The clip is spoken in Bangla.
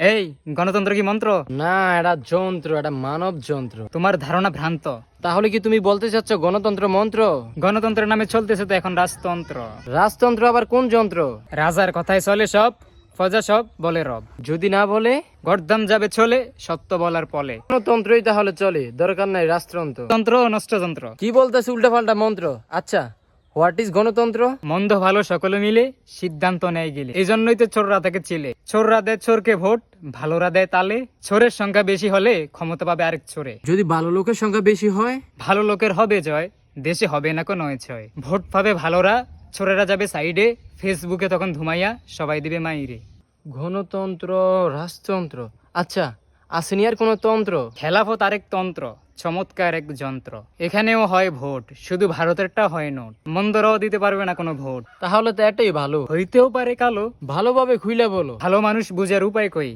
এই গণতন্ত্র কি মন্ত্র? না, এটা যন্ত্র, এটা মানব যন্ত্র। তোমার ধারণা ভ্রান্ত। তাহলে কি তুমি বলতে চাচ্ছ গণতন্ত্র মন্ত্র? গণতন্ত্রের নামে চলতেছে তো এখন রাজতন্ত্র। রাজতন্ত্র আবার কোন যন্ত্র? রাজার কথায় চলে সব, প্রজা সব বলে রব। যদি না বলে গর্দাম যাবে চলে, সত্য বলার পলে। গণতন্ত্রই তাহলে চলে, দরকার নাই রাজতন্ত্র। তন্ত্র ও নষ্টযন্ত্র। কি বলতেছে উল্টাপাল্টা মন্ত্র? আচ্ছা, হোয়াট ইজ গণতন্ত্র? মন্দ ভালো সকলে মিলে সিদ্ধান্ত নেয় গেলে। এই জন্যই তো চোররা তাকে চিলে। চোররা দেয় চোরকে ভোট, ভালোরা দেয় তালে। চোরের সংখ্যা বেশি হলে ক্ষমতা পাবে আরেক চোরে। যদি ভালো লোকের সংখ্যা বেশি হয়? ভালো লোকের হবে জয়, দেশে হবে না কোনো ছয়। ভোট পাবে ভালোরা, চোরেরা যাবে সাইডে। ফেসবুকে তখন ধুমাইয়া সবাই দিবে মাইরে। গণতন্ত্র, রাজতন্ত্র, আচ্ছা আসেনি আর কোন তন্ত্র? খেলাফত আরেক তন্ত্র, চমৎকার এক যন্ত্র। এখানেও হয় ভোট, শুধু ভারতেরটা হয় নোট। মন্দরাও দিতে পারবে না কোনো ভোট। তাহলে তো এটাই ভালো। হইতেও পারে কালো। ভালোভাবে খুইলা বলো। ভালো মানুষ বুঝার উপায় কই?